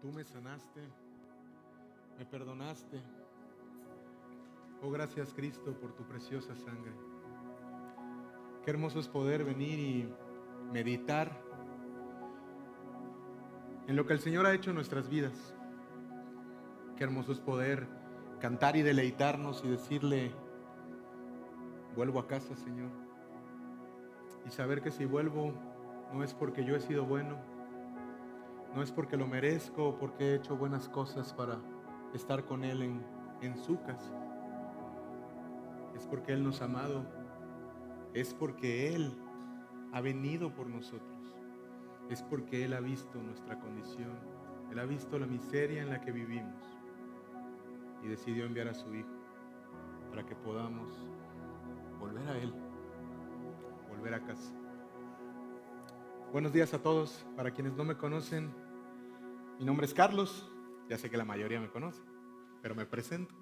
Tú me sanaste, me perdonaste. Oh, gracias, Cristo, por tu preciosa sangre. Qué hermoso es poder venir y meditar en lo que el Señor ha hecho en nuestras vidas. Qué hermoso es poder cantar y deleitarnos y decirle: vuelvo a casa, Señor. Y saber que si vuelvo no es porque yo he sido bueno, no es porque lo merezco o porque he hecho buenas cosas para estar con Él en su casa. Es porque Él nos ha amado, es porque Él ha venido por nosotros, es porque Él ha visto nuestra condición, Él ha visto la miseria en la que vivimos y decidió enviar a su Hijo para que podamos volver a Él, volver a casa. Buenos días a todos. Para quienes no me conocen, mi nombre es Carlos. Ya sé que la mayoría me conoce, pero me presento.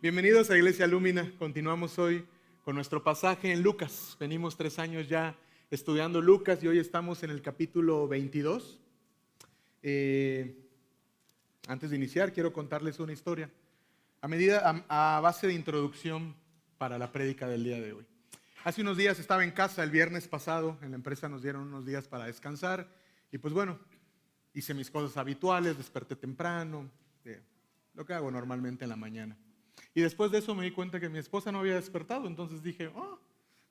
Bienvenidos a Iglesia Lumina. Continuamos hoy con nuestro pasaje en Lucas. Venimos 3 años ya estudiando Lucas y hoy estamos en el capítulo 22. Antes de iniciar, quiero contarles una historia a base de introducción para la prédica del día de hoy. Hace unos días estaba en casa, el viernes pasado, en la empresa nos dieron unos días para descansar y pues bueno, hice mis cosas habituales, desperté temprano, lo que hago normalmente en la mañana. Y después de eso me di cuenta que mi esposa no había despertado, entonces dije,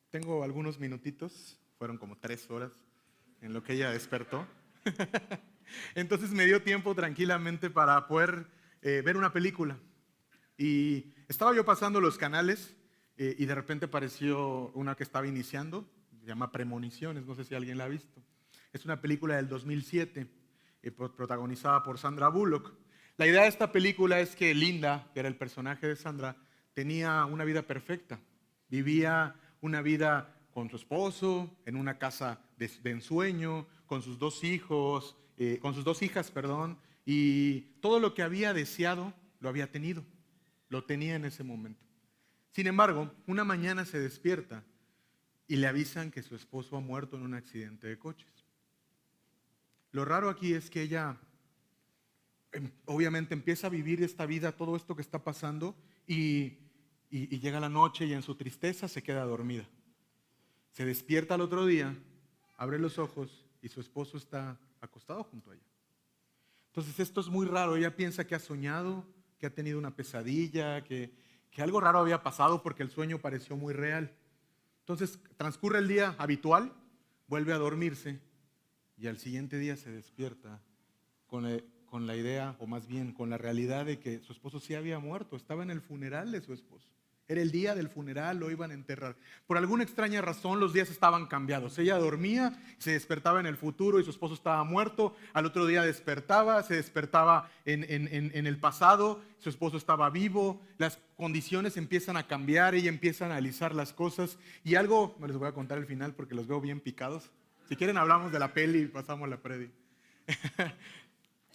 tengo algunos minutitos, fueron como 3 horas en lo que ella despertó. Entonces me dio tiempo tranquilamente para poder ver una película. Y estaba yo pasando los canales y de repente apareció una que estaba iniciando, se llama Premoniciones, no sé si alguien la ha visto. Es una película del 2007, protagonizada por Sandra Bullock. La idea de esta película es que Linda, que era el personaje de Sandra, tenía una vida perfecta. Vivía una vida con su esposo, en una casa de ensueño, con sus 2 hijos, con sus 2 hijas, y todo lo que había deseado lo había tenido. Lo tenía en ese momento. Sin embargo, una mañana se despierta y le avisan que su esposo ha muerto en un accidente de coches. Lo raro aquí es que ella obviamente empieza a vivir esta vida, todo esto que está pasando, y llega la noche y en su tristeza se queda dormida. Se despierta al otro día, abre los ojos y su esposo está acostado junto a ella. Entonces esto es muy raro, ella piensa que ha soñado, que ha tenido una pesadilla, que algo raro había pasado porque el sueño pareció muy real. Entonces transcurre el día habitual, vuelve a dormirse y al siguiente día se despierta con la idea, o más bien con la realidad de que su esposo sí había muerto, estaba en el funeral de su esposo. Era el día del funeral, lo iban a enterrar. Por alguna extraña razón los días estaban cambiados. Ella dormía, se despertaba en el futuro y su esposo estaba muerto. Al otro día se despertaba en el pasado, su esposo estaba vivo. Las condiciones empiezan a cambiar, ella empieza a analizar las cosas. Y algo, no les voy a contar el final porque los veo bien picados. Si quieren hablamos de la peli y pasamos a la prédica.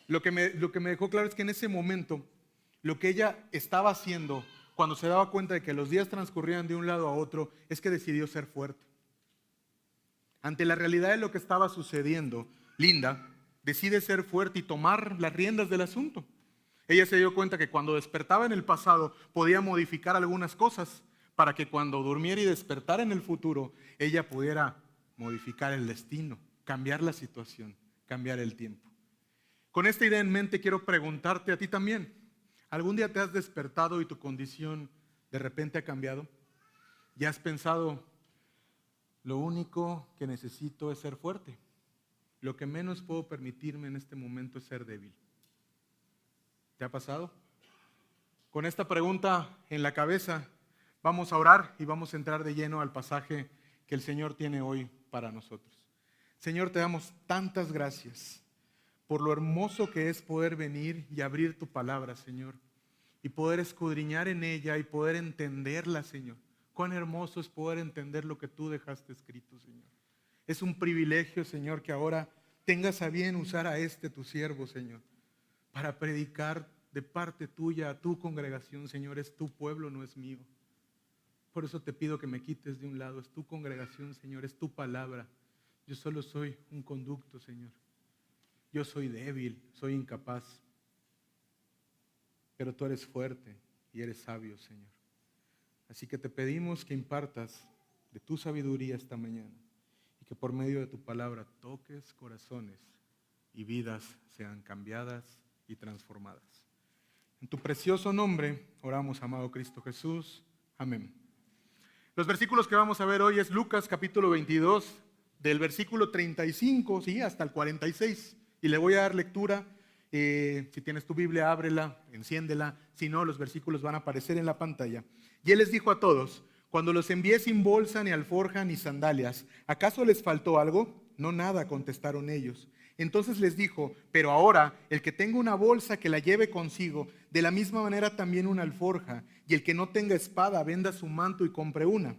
Lo que me dejó claro es que en ese momento, lo que ella estaba haciendo cuando se daba cuenta de que los días transcurrían de un lado a otro, es que decidió ser fuerte. Ante la realidad de lo que estaba sucediendo, Linda decide ser fuerte y tomar las riendas del asunto. Ella se dio cuenta que cuando despertaba en el pasado podía modificar algunas cosas para que cuando durmiera y despertara en el futuro, ella pudiera modificar el destino, cambiar la situación, cambiar el tiempo. Con esta idea en mente quiero preguntarte a ti también, ¿algún día te has despertado y tu condición de repente ha cambiado? ¿Ya has pensado, lo único que necesito es ser fuerte? Lo que menos puedo permitirme en este momento es ser débil. ¿Te ha pasado? Con esta pregunta en la cabeza, vamos a orar y vamos a entrar de lleno al pasaje que el Señor tiene hoy para nosotros. Señor, te damos tantas gracias por lo hermoso que es poder venir y abrir tu palabra, Señor, y poder escudriñar en ella y poder entenderla, Señor. Cuán hermoso es poder entender lo que tú dejaste escrito, Señor. Es un privilegio, Señor, que ahora tengas a bien usar a tu siervo, Señor, para predicar de parte tuya a tu congregación, Señor. Es tu pueblo, no es mío. Por eso te pido que me quites de un lado. Es tu congregación, Señor, es tu palabra. Yo solo soy un conducto, Señor. yo soy débil, soy incapaz, pero tú eres fuerte y eres sabio, Señor. Así que te pedimos que impartas de tu sabiduría esta mañana y que por medio de tu palabra toques corazones y vidas sean cambiadas y transformadas. En tu precioso nombre oramos, amado Cristo Jesús. Amén. Los versículos que vamos a ver hoy es Lucas capítulo 22, del versículo 35 hasta el 46. Y le voy a dar lectura. Si tienes tu Biblia, ábrela, enciéndela. Si no, los versículos van a aparecer en la pantalla. Y él les dijo a todos: cuando los envié sin bolsa, ni alforja, ni sandalias, ¿acaso les faltó algo? No, nada, contestaron ellos. Entonces les dijo: pero ahora, el que tenga una bolsa, que la lleve consigo, de la misma manera también una alforja, y el que no tenga espada, venda su manto y compre una.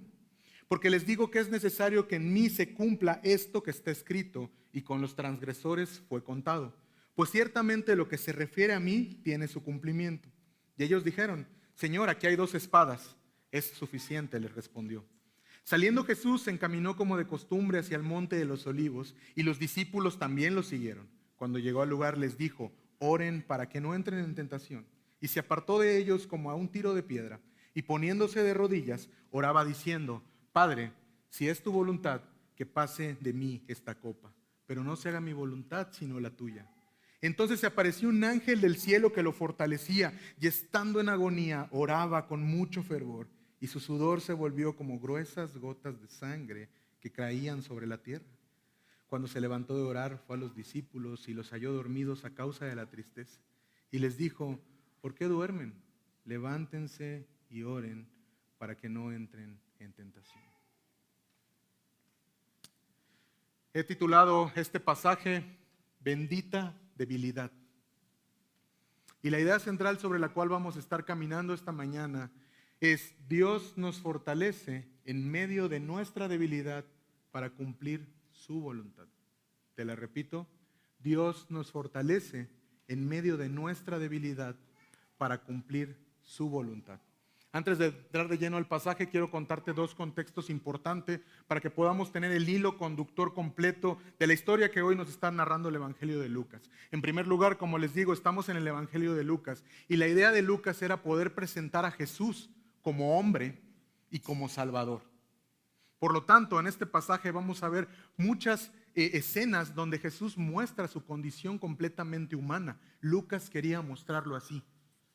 Porque les digo que es necesario que en mí se cumpla esto que está escrito, y con los transgresores fue contado. Pues ciertamente lo que se refiere a mí tiene su cumplimiento. Y ellos dijeron: Señor, aquí hay 2 espadas. Es suficiente, les respondió. Saliendo Jesús se encaminó como de costumbre hacia el monte de los Olivos, y los discípulos también lo siguieron. Cuando llegó al lugar les dijo: oren para que no entren en tentación. Y se apartó de ellos como a un tiro de piedra, y poniéndose de rodillas, oraba diciendo: Padre, si es tu voluntad, que pase de mí esta copa, pero no se haga mi voluntad sino la tuya. Entonces se apareció un ángel del cielo que lo fortalecía, y estando en agonía oraba con mucho fervor, y su sudor se volvió como gruesas gotas de sangre que caían sobre la tierra. Cuando se levantó de orar, fue a los discípulos y los halló dormidos a causa de la tristeza. Y les dijo: ¿por qué duermen? Levántense y oren para que no entren en tentación. He titulado este pasaje Bendita debilidad. Y la idea central sobre la cual vamos a estar caminando esta mañana es: Dios nos fortalece en medio de nuestra debilidad para cumplir su voluntad. Te la repito: Dios nos fortalece en medio de nuestra debilidad para cumplir su voluntad. Antes de entrar de lleno al pasaje, quiero contarte 2 contextos importantes para que podamos tener el hilo conductor completo de la historia que hoy nos está narrando el Evangelio de Lucas. En primer lugar, como les digo, estamos en el Evangelio de Lucas, y la idea de Lucas era poder presentar a Jesús como hombre y como Salvador. Por lo tanto, en este pasaje vamos a ver muchas escenas donde Jesús muestra su condición completamente humana. Lucas quería mostrarlo así.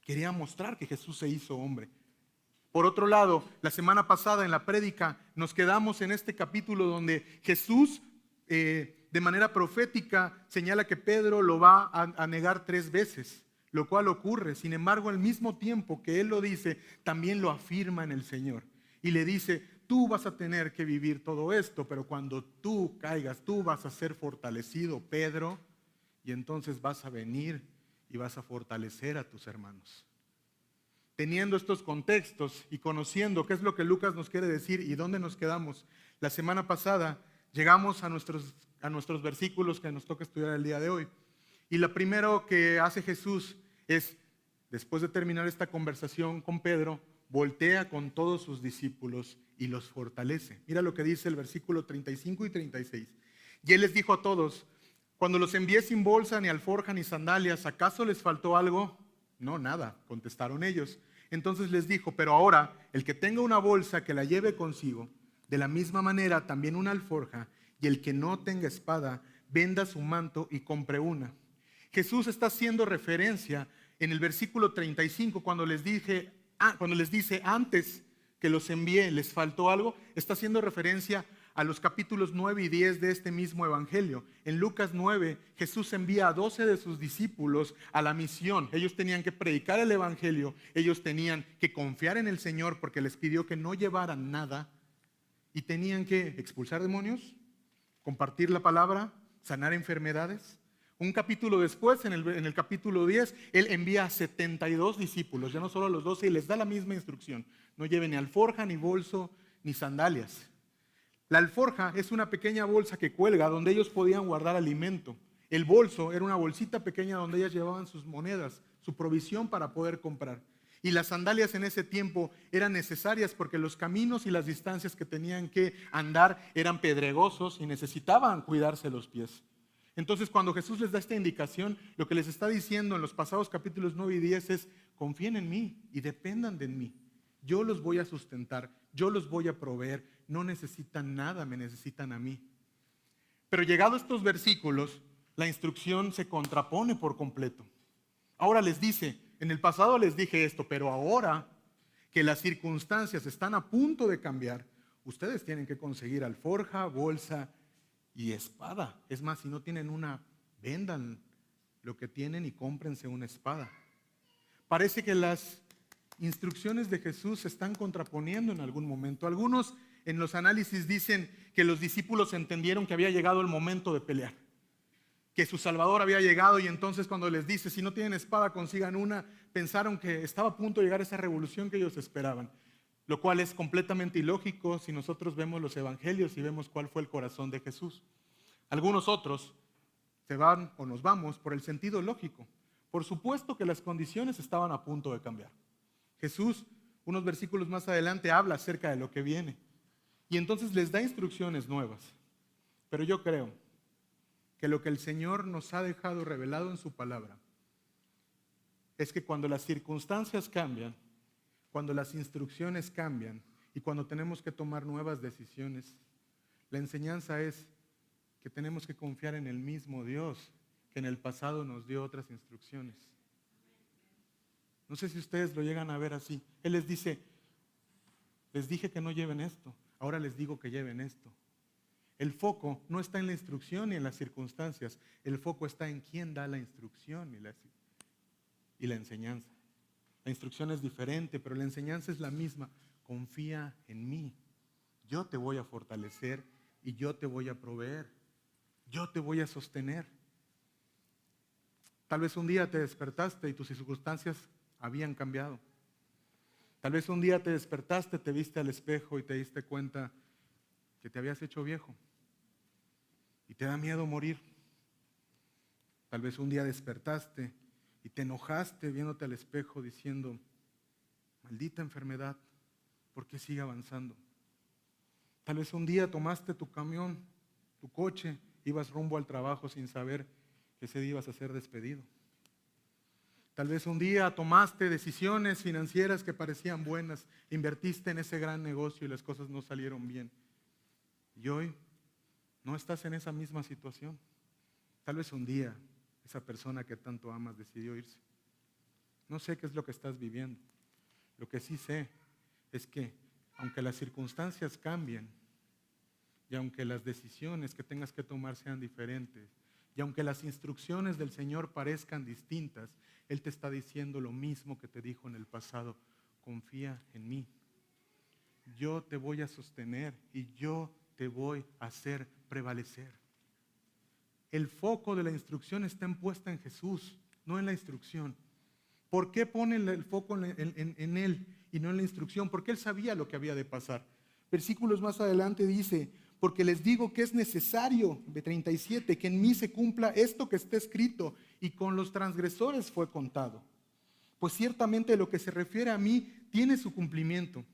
Quería mostrar que Jesús se hizo hombre. Por otro lado, la semana pasada en la prédica nos quedamos en este capítulo donde Jesús de manera profética señala que Pedro lo va a negar 3 veces, lo cual ocurre. Sin embargo, al mismo tiempo que él lo dice, también lo afirma en el Señor. Y le dice: tú vas a tener que vivir todo esto, pero cuando tú caigas, tú vas a ser fortalecido, Pedro, y entonces vas a venir y vas a fortalecer a tus hermanos. Teniendo estos contextos y conociendo qué es lo que Lucas nos quiere decir y dónde nos quedamos, la semana pasada llegamos a nuestros versículos que nos toca estudiar el día de hoy. Y lo primero que hace Jesús es, después de terminar esta conversación con Pedro, voltea con todos sus discípulos y los fortalece. Mira lo que dice el versículo 35 y 36. Y él les dijo a todos: cuando los envié sin bolsa, ni alforja, ni sandalias, ¿acaso les faltó algo? No, nada, contestaron ellos. Entonces les dijo: pero ahora, el que tenga una bolsa, que la lleve consigo, de la misma manera también una alforja, y el que no tenga espada, venda su manto y compre una. Jesús está haciendo referencia en el versículo 35, cuando les dice: antes que los envié, ¿les faltó algo? Está haciendo referencia a los capítulos 9 y 10 de este mismo evangelio. En Lucas 9, Jesús envía a 12 de sus discípulos a la misión. Ellos tenían que predicar el evangelio, ellos tenían que confiar en el Señor porque les pidió que no llevaran nada, y tenían que expulsar demonios, compartir la palabra, sanar enfermedades. Un capítulo después, en el capítulo 10, Él envía a 72 discípulos, ya no solo a los 12, y les da la misma instrucción: no lleven ni alforja, ni bolso, ni sandalias. La alforja es una pequeña bolsa que cuelga donde ellos podían guardar alimento. El bolso era una bolsita pequeña donde ellas llevaban sus monedas, su provisión para poder comprar. Y las sandalias en ese tiempo eran necesarias porque los caminos y las distancias que tenían que andar eran pedregosos y necesitaban cuidarse los pies. Entonces, cuando Jesús les da esta indicación, lo que les está diciendo en los pasados capítulos 9 y 10 es: confíen en mí y dependan de mí. Yo los voy a sustentar, yo los voy a proveer. No necesitan nada, me necesitan a mí. Pero llegados estos versículos, la instrucción se contrapone por completo. Ahora les dice: en el pasado les dije esto, pero ahora que las circunstancias están a punto de cambiar, ustedes tienen que conseguir alforja, bolsa y espada. Es más, si no tienen una, vendan lo que tienen y cómprense una espada. Parece que las instrucciones de Jesús se están contraponiendo en algún momento. Algunos en los análisis dicen que los discípulos entendieron que había llegado el momento de pelear, que su Salvador había llegado, y entonces cuando les dice: si no tienen espada, consigan una, pensaron que estaba a punto de llegar esa revolución que ellos esperaban, lo cual es completamente ilógico si nosotros vemos los evangelios y vemos cuál fue el corazón de Jesús. Algunos otros se van o nos vamos por el sentido lógico. Por supuesto que las condiciones estaban a punto de cambiar. Jesús, unos versículos más adelante, habla acerca de lo que viene y entonces les da instrucciones nuevas. Pero yo creo que lo que el Señor nos ha dejado revelado en su palabra es que cuando las circunstancias cambian, cuando las instrucciones cambian y cuando tenemos que tomar nuevas decisiones, la enseñanza es que tenemos que confiar en el mismo Dios que en el pasado nos dio otras instrucciones. No sé si ustedes lo llegan a ver así. Él les dice: les dije que no lleven esto, ahora les digo que lleven esto. El foco no está en la instrucción ni en las circunstancias, el foco está en quién da la instrucción y la enseñanza. La instrucción es diferente, pero la enseñanza es la misma. Confía en mí, yo te voy a fortalecer y yo te voy a proveer, yo te voy a sostener. Tal vez un día te despertaste y tus circunstancias habían cambiado. Tal vez un día te despertaste, te viste al espejo y te diste cuenta que te habías hecho viejo y te da miedo morir. Tal vez un día despertaste y te enojaste viéndote al espejo diciendo: maldita enfermedad, ¿por qué sigue avanzando? Tal vez un día tomaste tu camión, tu coche, ibas rumbo al trabajo sin saber que ese día ibas a ser despedido. Tal vez un día tomaste decisiones financieras que parecían buenas, invertiste en ese gran negocio y las cosas no salieron bien. Y hoy no estás en esa misma situación. Tal vez un día esa persona que tanto amas decidió irse. No sé qué es lo que estás viviendo. Lo que sí sé es que aunque las circunstancias cambien y aunque las decisiones que tengas que tomar sean diferentes y aunque las instrucciones del Señor parezcan distintas, Él te está diciendo lo mismo que te dijo en el pasado: confía en mí. Yo te voy a sostener y yo te voy a hacer prevalecer. El foco de la instrucción está puesta en Jesús, no en la instrucción. ¿Por qué pone el foco en Él y no en la instrucción? Porque Él sabía lo que había de pasar. Versículos más adelante dice: porque les digo que es necesario, de 37, que en mí se cumpla esto que está escrito, y con los transgresores fue contado. Pues ciertamente lo que se refiere a mí tiene su cumplimiento.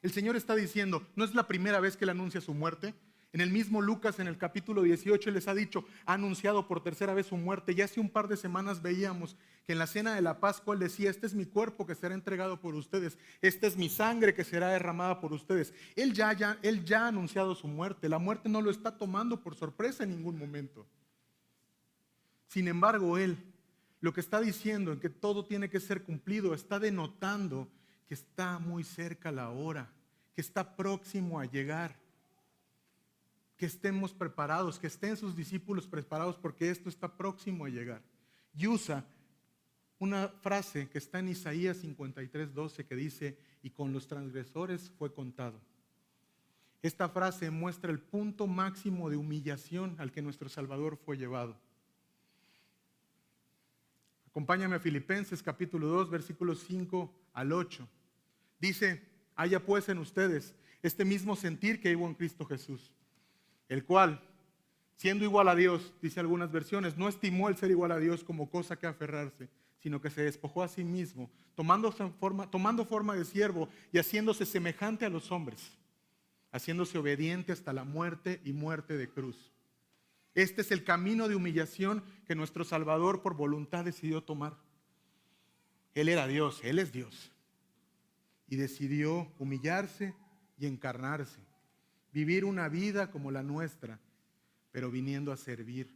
El Señor está diciendo, no es la primera vez que Él anuncia su muerte. En el mismo Lucas, en el capítulo 18, les ha dicho, ha anunciado por tercera vez su muerte. Ya hace un par de semanas veíamos que en la cena de la Pascua Él decía: este es mi cuerpo que será entregado por ustedes, esta es mi sangre que será derramada por ustedes. Él ya ha anunciado su muerte. La muerte no lo está tomando por sorpresa en ningún momento. Sin embargo, Él lo que está diciendo en que todo tiene que ser cumplido, está denotando que está muy cerca la hora, que está próximo a llegar. Que estemos preparados, que estén sus discípulos preparados, porque esto está próximo a llegar. Y usa una frase que está en Isaías 53:12 que dice: y con los transgresores fue contado. Esta frase muestra el punto máximo de humillación al que nuestro Salvador fue llevado. Acompáñame a Filipenses capítulo 2, versículos 5 al 8. Dice: haya pues en ustedes este mismo sentir que hubo en Cristo Jesús, el cual, siendo igual a Dios, dice algunas versiones, no estimó el ser igual a Dios como cosa que aferrarse, sino que se despojó a sí mismo, tomando forma de siervo y haciéndose semejante a los hombres, haciéndose obediente hasta la muerte y muerte de cruz. Este es el camino de humillación que nuestro Salvador por voluntad decidió tomar. Él era Dios, Él es Dios. Y decidió humillarse y encarnarse. Vivir una vida como la nuestra, pero viniendo a servir,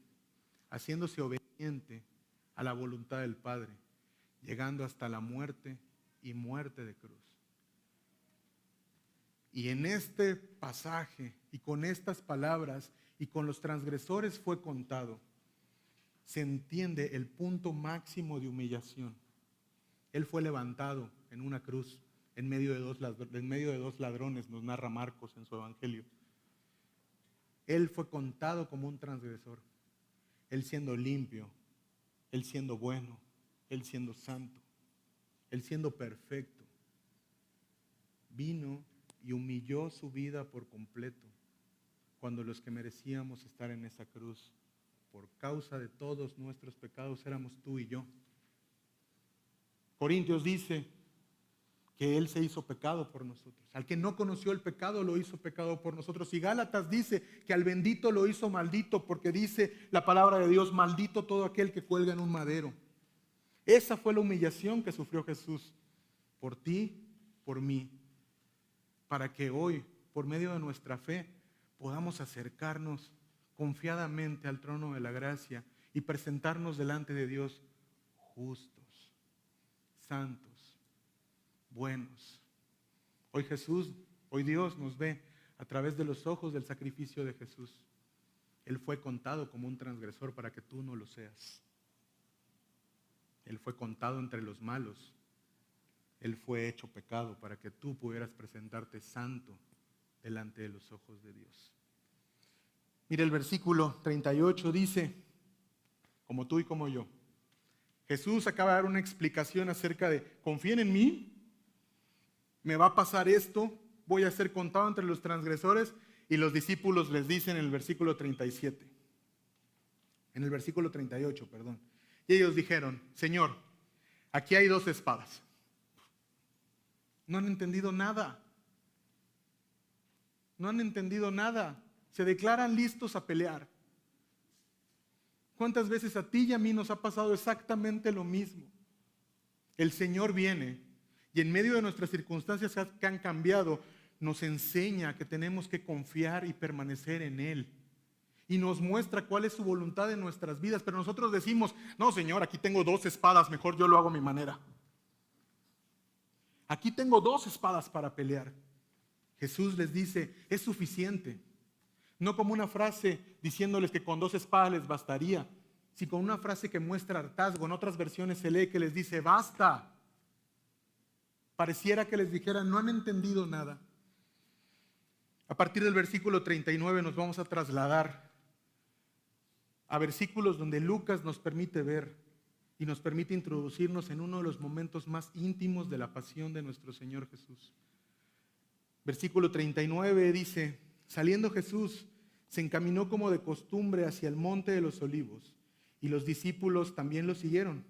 haciéndose obediente a la voluntad del Padre, llegando hasta la muerte y muerte de cruz. Y en este pasaje y con estas palabras y con los transgresores fue contado, se entiende el punto máximo de humillación. Él fue levantado en una cruz en medio de dos ladrones, nos narra Marcos en su evangelio. Él fue contado como un transgresor. Él siendo limpio, Él siendo bueno, Él siendo santo, Él siendo perfecto. Vino y humilló su vida por completo, cuando los que merecíamos estar en esa cruz, por causa de todos nuestros pecados, éramos tú y yo. Corintios dice que Él se hizo pecado por nosotros. Al que no conoció el pecado, lo hizo pecado por nosotros. Y Gálatas dice que al bendito lo hizo maldito, porque dice la palabra de Dios, maldito todo aquel que cuelga en un madero. Esa fue la humillación que sufrió Jesús por ti, por mí, para que hoy, por medio de nuestra fe, podamos acercarnos confiadamente al trono de la gracia y presentarnos delante de Dios justos, santos, buenos. Hoy Dios nos ve a través de los ojos del sacrificio de Jesús. Él fue contado como un transgresor para que tú no lo seas. Él fue contado entre los malos. Él fue hecho pecado para que tú pudieras presentarte santo delante de los ojos de Dios. Mire, el versículo 38 dice, como tú y como yo, Jesús acaba de dar una explicación acerca de, confíen en mí, me va a pasar esto, voy a ser contado entre los transgresores, y los discípulos les dicen en el versículo 37, en el versículo 38, perdón, y ellos dijeron, Señor, aquí hay 2 espadas. No han entendido nada. No han entendido nada. Se declaran listos a pelear. ¿Cuántas veces a ti y a mí nos ha pasado exactamente lo mismo? El Señor viene y en medio de nuestras circunstancias que han cambiado, nos enseña que tenemos que confiar y permanecer en Él. Y nos muestra cuál es su voluntad en nuestras vidas. Pero nosotros decimos, no Señor, aquí tengo 2 espadas, mejor yo lo hago a mi manera. Aquí tengo 2 espadas para pelear. Jesús les dice, es suficiente. No como una frase diciéndoles que con 2 espadas les bastaría, sino con una frase que muestra hartazgo. En otras versiones se lee que les dice, basta. Pareciera que les dijera, no han entendido nada. A partir del versículo 39 nos vamos a trasladar a versículos donde Lucas nos permite ver y nos permite introducirnos en uno de los momentos más íntimos de la pasión de nuestro Señor Jesús. Versículo 39 dice, saliendo Jesús, se encaminó como de costumbre hacia el monte de los olivos, y los discípulos también lo siguieron.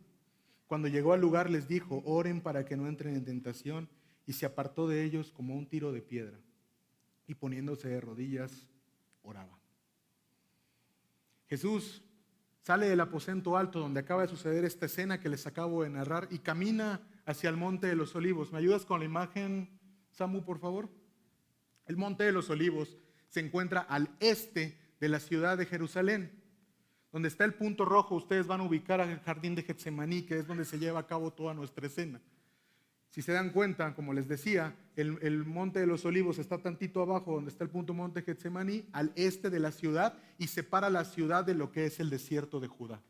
Cuando llegó al lugar les dijo, oren para que no entren en tentación, y se apartó de ellos como un tiro de piedra, y poniéndose de rodillas, oraba. Jesús sale del aposento alto donde acaba de suceder esta escena que les acabo de narrar y camina hacia el monte de los olivos. ¿Me ayudas con la imagen, Samu, por favor? El monte de los olivos se encuentra al este de la ciudad de Jerusalén. Donde está el punto rojo, ustedes van a ubicar al jardín de Getsemaní, que es donde se lleva a cabo toda nuestra escena. Si se dan cuenta, como les decía, el monte de los olivos está tantito abajo, donde está el punto monte Getsemaní, al este de la ciudad, y separa la ciudad de lo que es el desierto de Judá.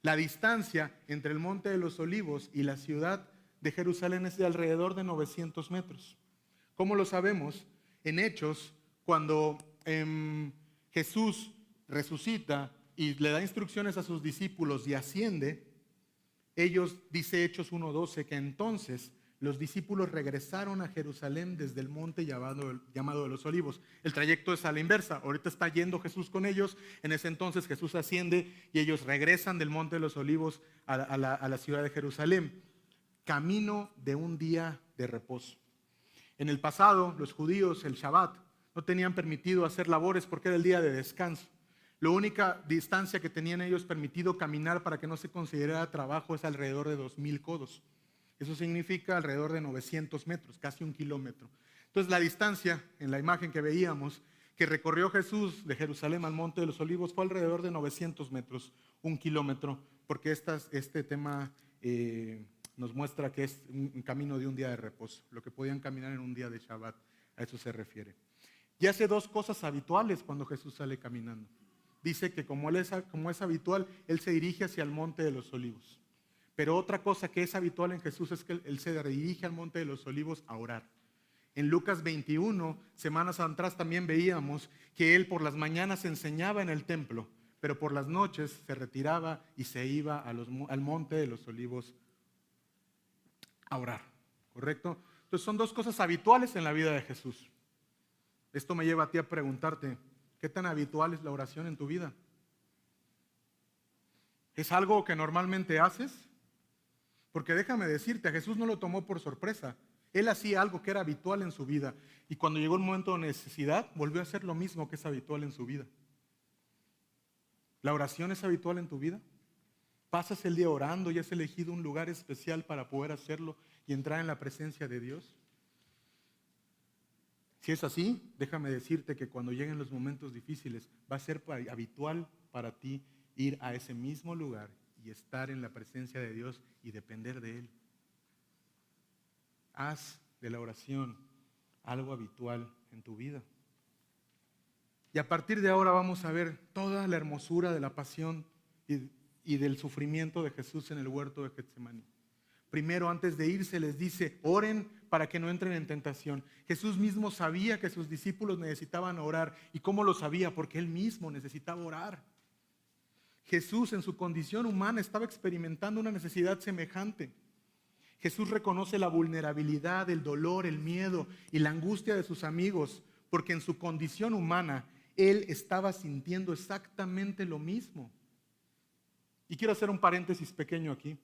La distancia entre el monte de los olivos y la ciudad de Jerusalén es de alrededor de 900 metros. ¿Cómo lo sabemos? En Hechos, cuando Jesús resucita y le da instrucciones a sus discípulos y asciende, ellos, dice Hechos 1:12, que entonces los discípulos regresaron a Jerusalén desde el monte llamado de los Olivos. El trayecto es a la inversa. Ahorita está yendo Jesús con ellos. En ese entonces Jesús asciende y ellos regresan del monte de los Olivos a la ciudad de Jerusalén. Camino de un día de reposo. En el pasado, los judíos, el Shabbat, no tenían permitido hacer labores porque era el día de descanso. La única distancia que tenían ellos permitido caminar para que no se considerara trabajo es alrededor de 2000 codos. Eso significa alrededor de 900 metros, casi 1 kilómetro. Entonces la distancia, en la imagen que veíamos, que recorrió Jesús de Jerusalén al Monte de los Olivos fue alrededor de 900 metros, 1 kilómetro, porque este tema nos muestra que es un camino de un día de reposo, lo que podían caminar en un día de Shabbat, a eso se refiere. Y hace dos cosas habituales cuando Jesús sale caminando. Dice que como es habitual, Él se dirige hacia el Monte de los Olivos. Pero otra cosa que es habitual en Jesús es que Él se dirige al Monte de los Olivos a orar. En Lucas 21, semanas atrás también veíamos que Él por las mañanas enseñaba en el templo, pero por las noches se retiraba y se iba al Monte de los Olivos a orar. ¿Correcto? Entonces son dos cosas habituales en la vida de Jesús. Esto me lleva a ti a preguntarte, ¿qué tan habitual es la oración en tu vida? ¿Es algo que normalmente haces? Porque déjame decirte, a Jesús no lo tomó por sorpresa. Él hacía algo que era habitual en su vida. Y cuando llegó el momento de necesidad, volvió a hacer lo mismo que es habitual en su vida. ¿La oración es habitual en tu vida? ¿Pasas el día orando y has elegido un lugar especial para poder hacerlo y entrar en la presencia de Dios? Si es así, déjame decirte que cuando lleguen los momentos difíciles, va a ser habitual para ti ir a ese mismo lugar y estar en la presencia de Dios y depender de Él. Haz de la oración algo habitual en tu vida. Y a partir de ahora vamos a ver toda la hermosura de la pasión y del sufrimiento de Jesús en el huerto de Getsemaní. Primero, antes de irse, les dice, oren para que no entren en tentación. Jesús mismo sabía que sus discípulos necesitaban orar. ¿Y cómo lo sabía? Porque Él mismo necesitaba orar. Jesús en su condición humana estaba experimentando una necesidad semejante. Jesús reconoce la vulnerabilidad, el dolor, el miedo y la angustia de sus amigos, porque en su condición humana Él estaba sintiendo exactamente lo mismo. Y quiero hacer un paréntesis pequeño aquí.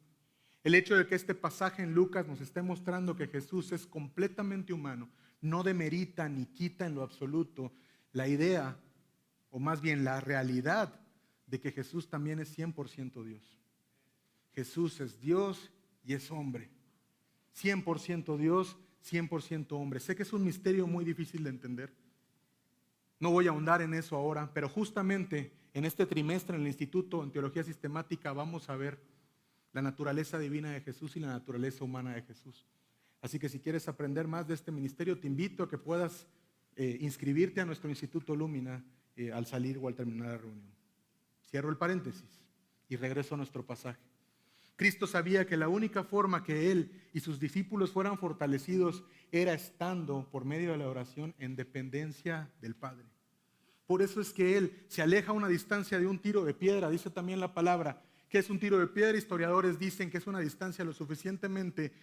El hecho de que este pasaje en Lucas nos esté mostrando que Jesús es completamente humano, no demerita ni quita en lo absoluto la idea, o más bien la realidad, de que Jesús también es 100% Dios. Jesús es Dios y es hombre. 100% Dios, 100% hombre. Sé que es un misterio muy difícil de entender. No voy a ahondar en eso ahora, pero justamente en este trimestre en el Instituto en Teología Sistemática vamos a ver la naturaleza divina de Jesús y la naturaleza humana de Jesús. Así que si quieres aprender más de este ministerio, te invito a que puedas inscribirte a nuestro Instituto Lumina al salir o al terminar la reunión. Cierro el paréntesis y regreso a nuestro pasaje. Cristo sabía que la única forma que Él y sus discípulos fueran fortalecidos era estando por medio de la oración en dependencia del Padre. Por eso es que Él se aleja a una distancia de un tiro de piedra. Dice también la palabra que es un tiro de piedra. Historiadores dicen que es una distancia lo suficientemente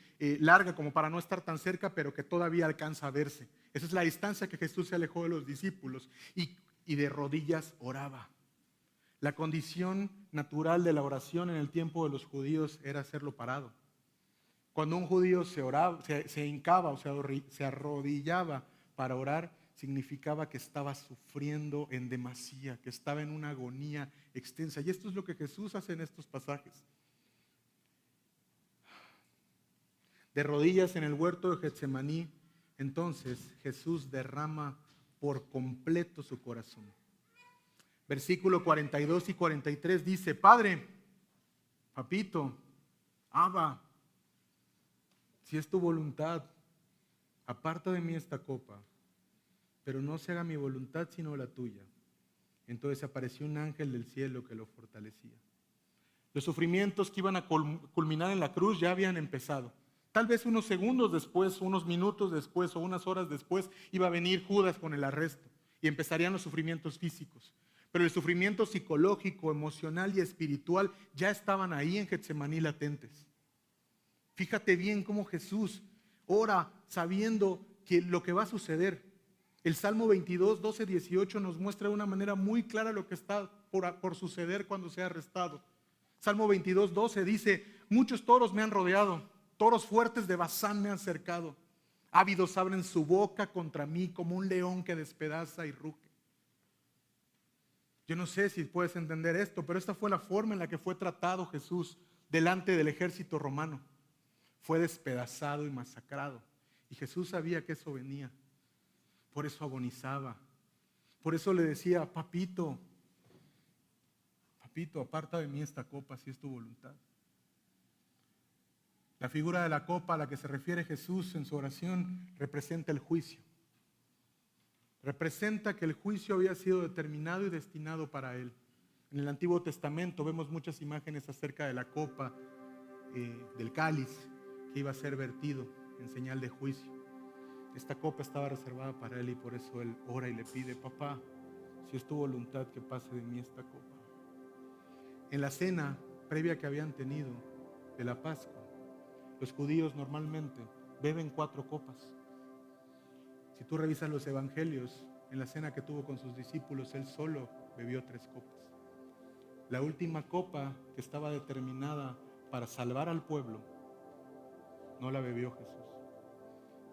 larga como para no estar tan cerca, pero que todavía alcanza a verse. Esa es la distancia que Jesús se alejó de los discípulos y de rodillas oraba. La condición natural de la oración en el tiempo de los judíos era hacerlo parado. Cuando un judío se hincaba o se arrodillaba para orar, significaba que estaba sufriendo en demasía, que estaba en una agonía extensa. Y esto es lo que Jesús hace en estos pasajes. De rodillas en el huerto de Getsemaní, entonces Jesús derrama por completo su corazón. Versículo 42 y 43 dice, Padre, Papito, Abba, si es tu voluntad, aparta de mí esta copa, pero no se haga mi voluntad sino la tuya. Entonces apareció un ángel del cielo que lo fortalecía. Los sufrimientos que iban a culminar en la cruz ya habían empezado. Tal vez unos segundos después, unos minutos después o unas horas después iba a venir Judas con el arresto y empezarían los sufrimientos físicos. Pero el sufrimiento psicológico, emocional y espiritual ya estaban ahí en Getsemaní latentes. Fíjate bien cómo Jesús ora sabiendo que lo que va a suceder. El Salmo 22, 12, 18 nos muestra de una manera muy clara lo que está por suceder cuando sea arrestado. Salmo 22, 12 dice, muchos toros me han rodeado, toros fuertes de Basán me han cercado. Ávidos abren su boca contra mí como un león que despedaza y ruge. Yo no sé si puedes entender esto, pero esta fue la forma en la que fue tratado Jesús delante del ejército romano. Fue despedazado y masacrado. Y Jesús sabía que eso venía. Por eso agonizaba. Por eso le decía, papito, aparta de mí esta copa si es tu voluntad. La figura de la copa a la que se refiere Jesús en su oración representa el juicio. Representa que el juicio había sido determinado y destinado para él. En el Antiguo Testamento vemos muchas imágenes acerca de la copa, del cáliz, que iba a ser vertido en señal de juicio. Esta copa estaba reservada para él y por eso él ora y le pide, papá, si es tu voluntad que pase de mí esta copa. En la cena previa que habían tenido de la Pascua, los judíos normalmente beben 4 copas. Si tú revisas los evangelios, en la cena que tuvo con sus discípulos, él solo bebió 3 copas. La última copa que estaba determinada para salvar al pueblo, no la bebió Jesús.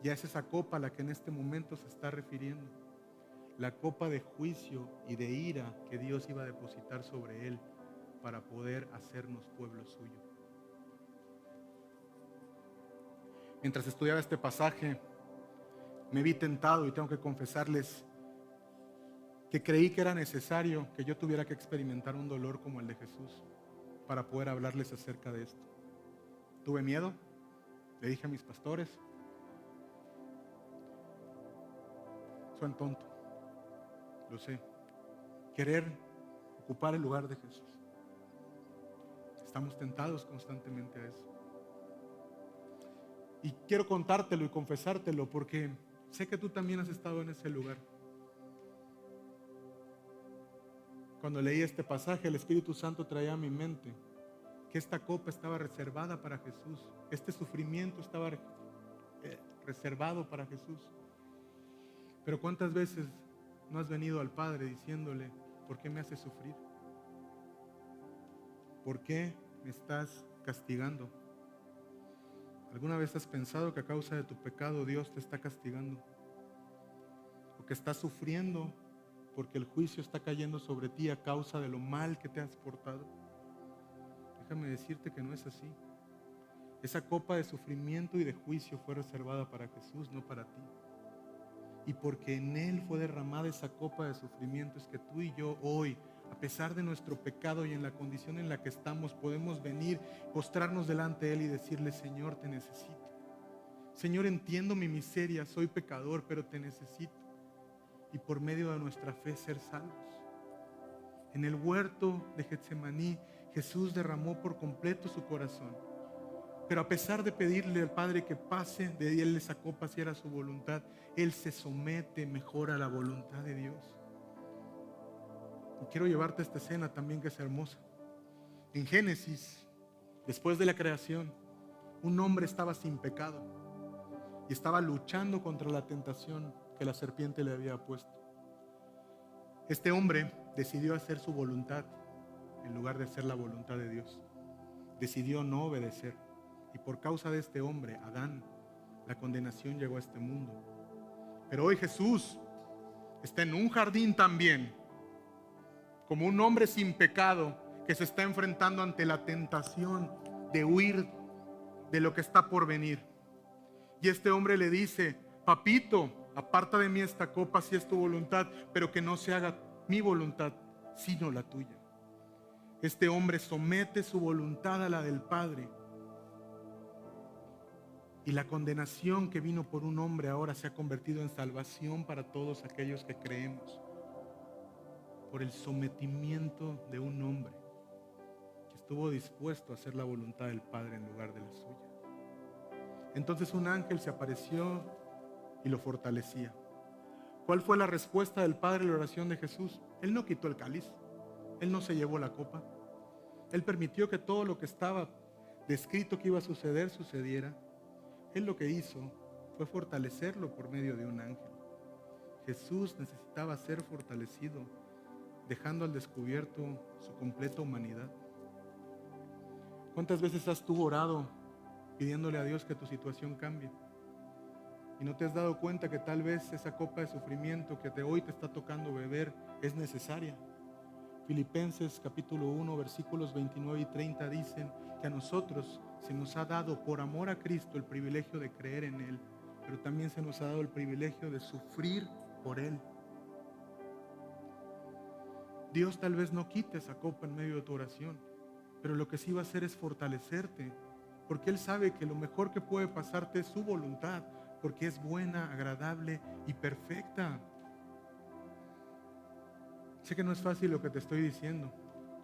Ya es esa copa a la que en este momento se está refiriendo. La copa de juicio y de ira que Dios iba a depositar sobre él para poder hacernos pueblo suyo. Mientras estudiaba este pasaje, me vi tentado y tengo que confesarles que creí que era necesario que yo tuviera que experimentar un dolor como el de Jesús para poder hablarles acerca de esto. Tuve miedo, le dije a mis pastores, suena tonto, lo sé, querer ocupar el lugar de Jesús. Estamos tentados constantemente a eso. Y quiero contártelo y confesártelo porque sé que tú también has estado en ese lugar. Cuando leí este pasaje, el Espíritu Santo traía a mi mente que esta copa estaba reservada para Jesús. Este sufrimiento estaba reservado para Jesús. Pero ¿cuántas veces no has venido al Padre diciéndole, ¿por qué me haces sufrir? ¿Por qué me estás castigando? ¿Alguna vez has pensado que a causa de tu pecado Dios te está castigando? ¿O que estás sufriendo porque el juicio está cayendo sobre ti a causa de lo mal que te has portado? Déjame decirte que no es así. Esa copa de sufrimiento y de juicio fue reservada para Jesús, no para ti. Y porque en Él fue derramada esa copa de sufrimiento es que tú y yo hoy, a pesar de nuestro pecado y en la condición en la que estamos, podemos venir, postrarnos delante de Él y decirle, Señor, te necesito. Señor, entiendo mi miseria, soy pecador, pero te necesito. Y por medio de nuestra fe ser salvos. En el huerto de Getsemaní, Jesús derramó por completo su corazón. Pero a pesar de pedirle al Padre que pase de Él esa copa si era su voluntad, Él se somete mejor a la voluntad de Dios. Y quiero llevarte a esta escena también que es hermosa. En Génesis, después de la creación, un hombre estaba sin pecado y estaba luchando contra la tentación que la serpiente le había puesto. Este hombre decidió hacer su voluntad en lugar de hacer la voluntad de Dios. Decidió no obedecer. Y por causa de este hombre, Adán, la condenación llegó a este mundo. Pero hoy Jesús está en un jardín también, como un hombre sin pecado que se está enfrentando ante la tentación de huir de lo que está por venir. Y este hombre le dice, papito, aparta de mí esta copa si es tu voluntad, pero que no se haga mi voluntad, sino la tuya. Este hombre somete su voluntad a la del Padre. Y la condenación que vino por un hombre ahora se ha convertido en salvación para todos aquellos que creemos. Por el sometimiento de un hombre que estuvo dispuesto a hacer la voluntad del Padre en lugar de la suya. Entonces un ángel se apareció y lo fortalecía. ¿Cuál fue la respuesta del Padre a la oración de Jesús? Él no quitó el cáliz. Él no se llevó la copa. Él permitió que todo lo que estaba descrito que iba a suceder, sucediera. Él lo que hizo fue fortalecerlo por medio de un ángel. Jesús necesitaba ser fortalecido, dejando al descubierto su completa humanidad. ¿Cuántas veces has tú orado pidiéndole a Dios que tu situación cambie? Y no te has dado cuenta que tal vez esa copa de sufrimiento que hoy te está tocando beber es necesaria. Filipenses capítulo 1, versículos 29 y 30 dicen que a nosotros se nos ha dado por amor a Cristo el privilegio de creer en Él, pero también se nos ha dado el privilegio de sufrir por Él. Dios tal vez no quite esa copa en medio de tu oración, pero lo que sí va a hacer es fortalecerte, porque Él sabe que lo mejor que puede pasarte es su voluntad, porque es buena, agradable y perfecta. Sé que no es fácil lo que te estoy diciendo.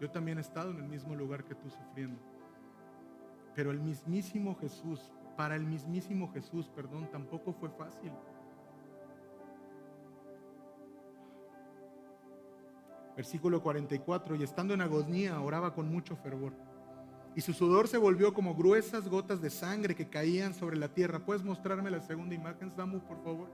Yo también he estado en el mismo lugar que tú sufriendo. Pero el mismísimo Jesús, para el mismísimo Jesús, tampoco fue fácil. Versículo 44, y estando en agonía oraba con mucho fervor. Y su sudor se volvió como gruesas gotas de sangre que caían sobre la tierra. ¿Puedes mostrarme la segunda imagen, Samu, por favor?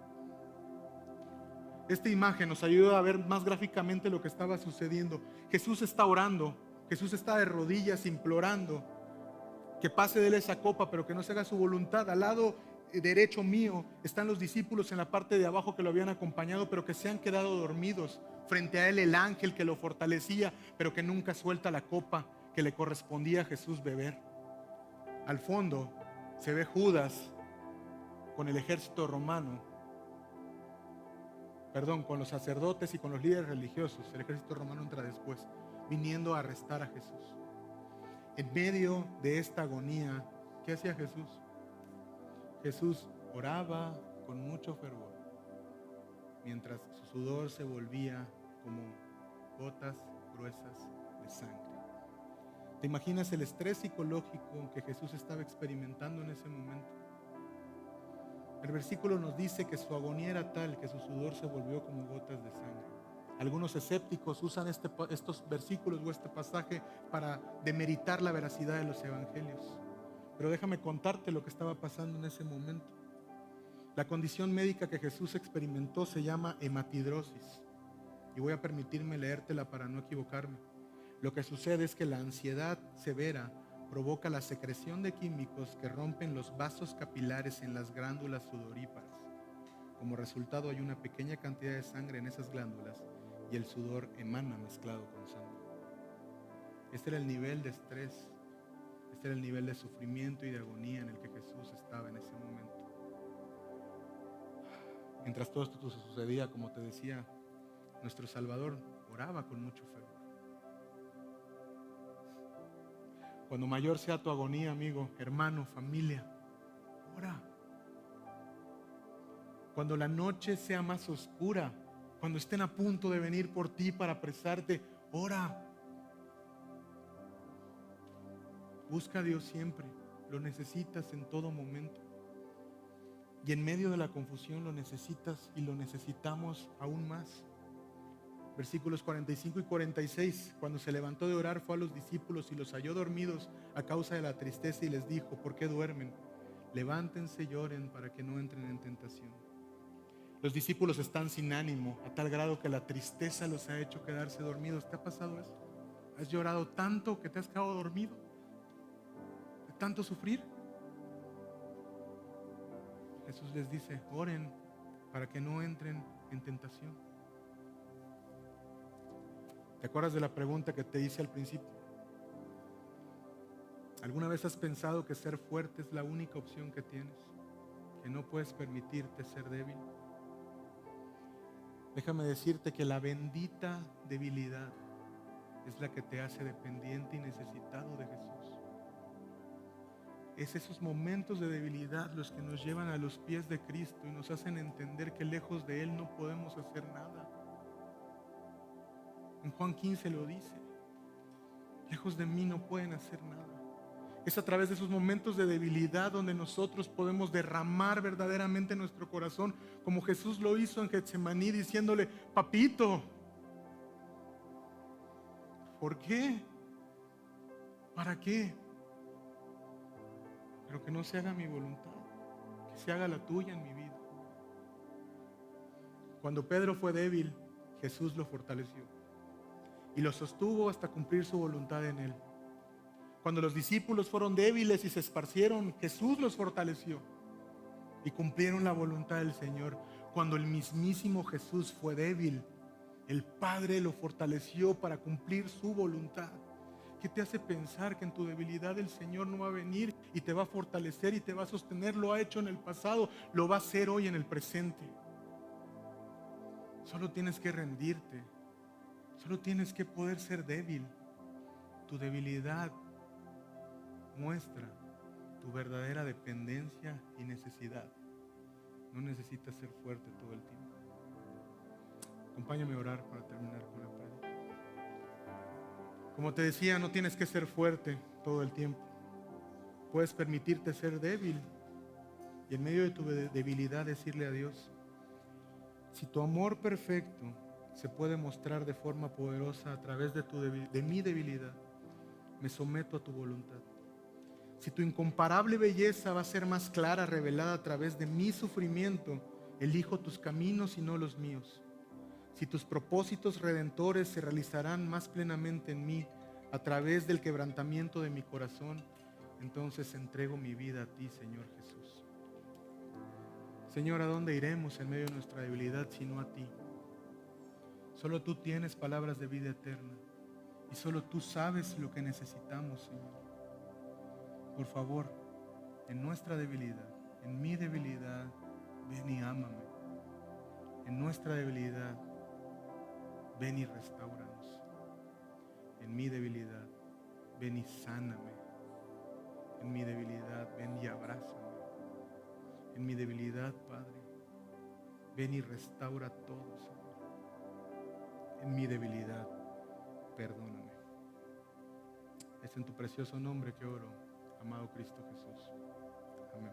Esta imagen nos ayuda a ver más gráficamente lo que estaba sucediendo. Jesús está orando, Jesús está de rodillas implorando que pase de él esa copa, pero que no se haga su voluntad. Al lado derecho mío están los discípulos en la parte de abajo que lo habían acompañado, pero que se han quedado dormidos. Frente a él el ángel que lo fortalecía, pero que nunca suelta la copa que le correspondía a Jesús beber. Al fondo se ve Judas con el ejército romano, con los sacerdotes y con los líderes religiosos. El ejército romano entra después, viniendo a arrestar a Jesús. En medio de esta agonía, ¿qué hacía Jesús? Jesús oraba con mucho fervor, mientras su sudor se volvía como gotas gruesas de sangre. ¿Te imaginas el estrés psicológico que Jesús estaba experimentando en ese momento? El versículo nos dice que su agonía era tal que su sudor se volvió como gotas de sangre. Algunos escépticos usan estos versículos o este pasaje para demeritar la veracidad de los evangelios. Pero déjame contarte lo que estaba pasando en ese momento. La condición médica que Jesús experimentó se llama hematidrosis. Y voy a permitirme leértela para no equivocarme. Lo que sucede es que la ansiedad severa provoca la secreción de químicos que rompen los vasos capilares en las glándulas sudoríparas. Como resultado hay una pequeña cantidad de sangre en esas glándulas y el sudor emana mezclado con sangre. Este era el nivel de estrés, este era el nivel de sufrimiento y de agonía en el que Jesús estaba en ese momento. Mientras todo esto sucedía, como te decía, nuestro Salvador oraba con mucho fervor. Cuando mayor sea tu agonía, amigo, hermano, familia, ora. Cuando la noche sea más oscura, cuando estén a punto de venir por ti para apresarte, ora. Busca a Dios siempre, lo necesitas en todo momento. Y en medio de la confusión lo necesitas y lo necesitamos aún más. Versículos 45 y 46, cuando se levantó de orar fue a los discípulos y los halló dormidos a causa de la tristeza y les dijo: ¿por qué duermen? Levántense y lloren para que no entren en tentación. Los discípulos están sin ánimo a tal grado que la tristeza los ha hecho quedarse dormidos. ¿Te ha pasado eso? ¿Has llorado tanto que te has quedado dormido? ¿De tanto sufrir? Jesús les dice: oren para que no entren en tentación. ¿Te acuerdas de la pregunta que te hice al principio? ¿Alguna vez has pensado que ser fuerte es la única opción que tienes? ¿Que no puedes permitirte ser débil? Déjame decirte que la bendita debilidad es la que te hace dependiente y necesitado de Jesús. Es esos momentos de debilidad los que nos llevan a los pies de Cristo y nos hacen entender que lejos de Él no podemos hacer nada. En Juan 15 lo dice: lejos de mí no pueden hacer nada. Es a través de esos momentos de debilidad donde nosotros podemos derramar verdaderamente nuestro corazón, como Jesús lo hizo en Getsemaní, diciéndole: papito, ¿por qué? ¿Para qué? Pero que no se haga mi voluntad, que se haga la tuya en mi vida. Cuando Pedro fue débil, Jesús lo fortaleció y lo sostuvo hasta cumplir su voluntad en él. Cuando los discípulos fueron débiles y se esparcieron, Jesús los fortaleció y cumplieron la voluntad del Señor. Cuando el mismísimo Jesús fue débil, El Padre lo fortaleció para cumplir su voluntad. ¿Qué te hace pensar que en tu debilidad el Señor no va a venir y te va a fortalecer y te va a sostener? Lo ha hecho en el pasado, lo va a hacer hoy en el presente. Solo tienes que rendirte. Solo tienes que poder ser débil. Tu debilidad muestra tu verdadera dependencia y necesidad. No necesitas ser fuerte todo el tiempo. Acompáñame a orar para terminar con la prédica. Como te decía, no tienes que ser fuerte todo el tiempo. Puedes permitirte ser débil y en medio de tu debilidad decirle a Dios: si tu amor perfecto se puede mostrar de forma poderosa a través de mi debilidad, me someto a tu voluntad. Si tu incomparable belleza va a ser más clara, revelada a través de mi sufrimiento, elijo tus caminos y no los míos. Si tus propósitos redentores se realizarán más plenamente en mí a través del quebrantamiento de mi corazón, entonces entrego mi vida a ti, Señor Jesús. Señor, ¿a dónde iremos en medio de nuestra debilidad sino a ti? Solo tú tienes palabras de vida eterna y solo tú sabes lo que necesitamos, Señor. Por favor, en nuestra debilidad, en mi debilidad, ven y ámame. En nuestra debilidad, ven y restáuranos. En mi debilidad, ven y sáname. En mi debilidad, ven y abrázame. En mi debilidad, Padre, ven y restaura todo, Señor. En mi debilidad, perdóname. Es en tu precioso nombre que oro, amado Cristo Jesús. Amén.